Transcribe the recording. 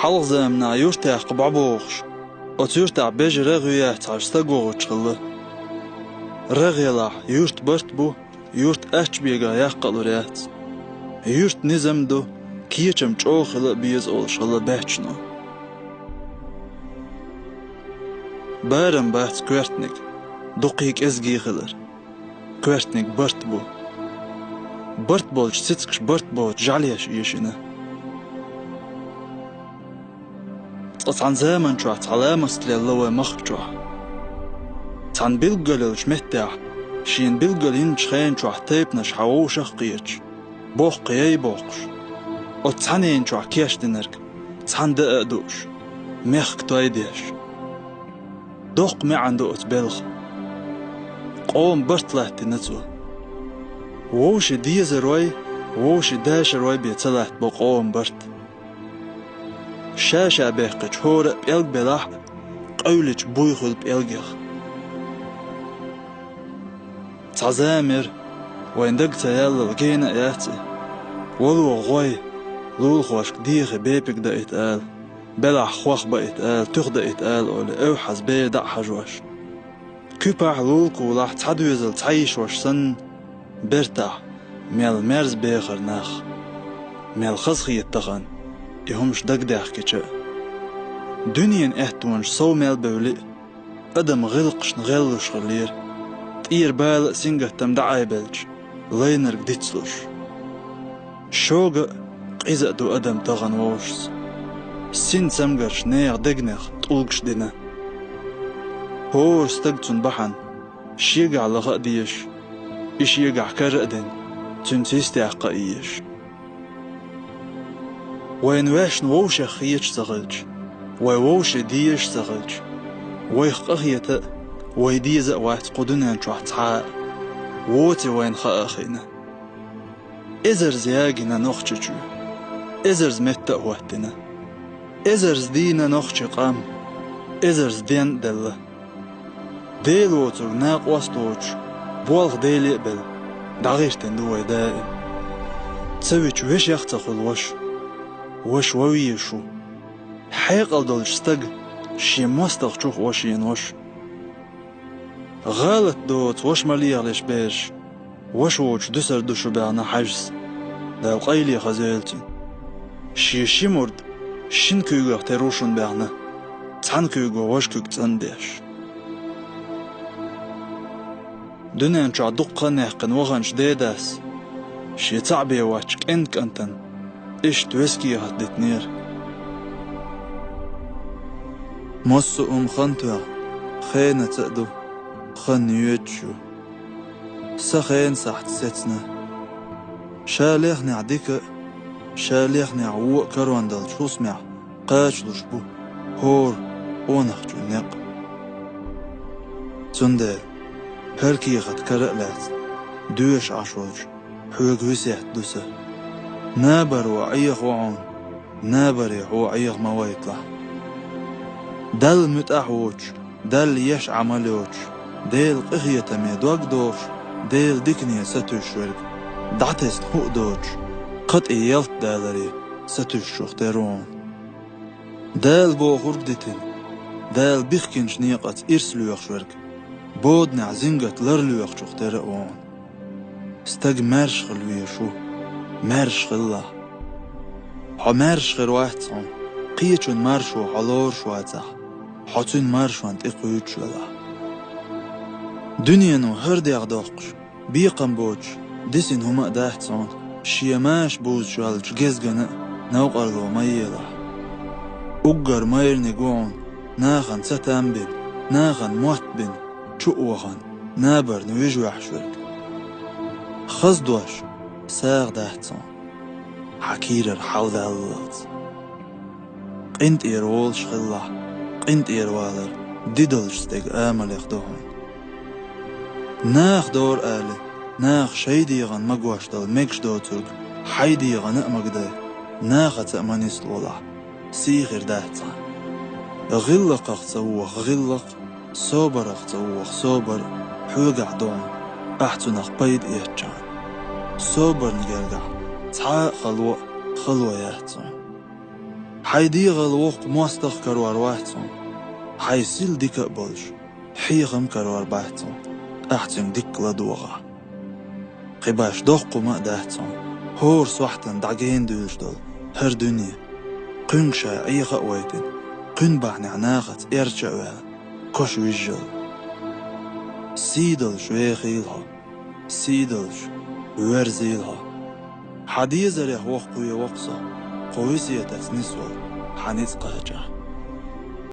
حلق زمنا يورتاع قبعبوغش وتيورتاع بيج رغيات عشتاقوغش غلا رغيلا يورت برتبو يورت أشبيغا يقلو ريات يورت نظام دو كيچم چوخلا بيز أولش غلا بيچنو بارم بات كويرتنك دقيق ازگي غلر كويرتنك برتبو برتبولش ستكش برتبو جعليش يشينا عن زمن شو علامة للو مخجو عن بلغلش متاع شين بلغلين شخين شو تيبنا شحاو شخقيتش بوخ قياي بوخش وتعنين شو كيش دنرك عن دقدوش ميخ كتايديش دوق ما عنده اتبلغ قوم برتلات نتو ووش ديز روي ووش داش روي بيتلات بقوم برت شاشة بيقج هورا بيلق بلاح قولج بويخل بيلقيخ تعزامر وين دقت يلا لقينا ياتي ولو غوي لول خوشك ديخي بيبك دا اتقال بلح خوخ با اتقال تخ دا اتقال أولي اوحز بي دا حجوش كوباح لولكو ولاح تعدو يزل تعيش وش سن برتاح ميل مرز بيخر ناخ ميل خزخي يتخن يهمش دقداخ كيشا دنيا احتوانش سو ميل بولي ادم غلقش نغلوش غلير تير بال سنگه تم دعاي بلج لينر قديتسلوش شوغ قيزة دو ادم تغن ووشس سين سمگرش نيغ دقنخ طولقش دينا هو استقتن بحن شيقع لغا ديش إش يقع كرقدن تنسيستي عقائيش وين واش نووش خيش زغلج ووش ديش زغلج ويخ أخيتا ويديز واحد قدنان شو عطعاء ووتي وين خاخينا إزرز ياجنا نخشجو إزرز متى وحدنا إزرز دينا نخش قام إزرز دين دله ديل ووتر ناق وستوش بوالغ ديل يقبل دغيشتن دوي دائم تسويش ويش يختخل وش وويشو حيقل دولش ستق شي مستغ شوخ وشين وش غالت دوت وش مليغ ليش بيش وش ووش دسر دوشو بعنا حجز داو قيلي خزيلتين شي مرد شين كيغو تروشون بعنا تحن كيغو وش كيغ تنديش دنيا نشع دقا نحقن وغنش ديداس شي تعبي واتشك انك انتن إش توسكي هدتنير موسو خنتوغ خينة تقدو خن يوتشو سخين سحت ستنا شاليخ نعديك شاليخ نعوق كروان دل شو سمع قاشلوش بو هور ونخجو نق تندل هركي غد كرقلات دوش عشوج حوق وسيحت دوسه نابر وعيخ وعون نابر وعيخ ما ويطلع دل متأحوج دل يش عملوج ديل قخية ميدوك دوش ديل ديكنية ستوش ورق دعتس نحوق دوج قد ايالت دالري ستوش شوختيرون دال بو غرقدتن دال بيخكنش نيقت إرسلو يخشورك بود نعزنقت لرلو يخشوختيرون استق مرش خلوية شو مرش خلا ها مرش خير واحد صان قيتشون مرشو حلور شواتح حتون مرشوان تقويت شولا دنيا نو هردي اغداقش بيقم بوج ديسين هما داحت صان شيماش بوز شوالج جزغنا نوق ارلو ميلا اقر مير نقون ناخن ستنبن ناخن موتبن شؤوخن نابر نويجو يحشورك خزدوش ساغ داحت صان حكير الحوض اللات قنت إيرول شخلا قنت إيروالر ديدلش ستيق آمل يخدوهن ناخ دور آلي ناخ شيديغن مقواش دل ميكش دوتوك حيديغن اقمقدي ناخ تأمانيس لولا سيغير داحتا غلق اختوخ غلق صوبر اختوخ صوبر حوقع دون احتناق بيد إيهجان صوبر نقرقع تعاق خلوة يهتون حيديغ الوق موستخ كروار واحتون حيسيل ديك بولش حيغم كروار باحتون أحتن ديك لدوغا قباش دوقو ما داحتون هور سوحتن دعجين دولش دول هر دنيا قن شاعيغ ويتن قن بعني عناغت إرجعوها كوش ويجل سيدلش ويخيلها سيدلش ويرزيلها حديث ريح وقوي وقصة قويسية تسنسول حنيت قهجة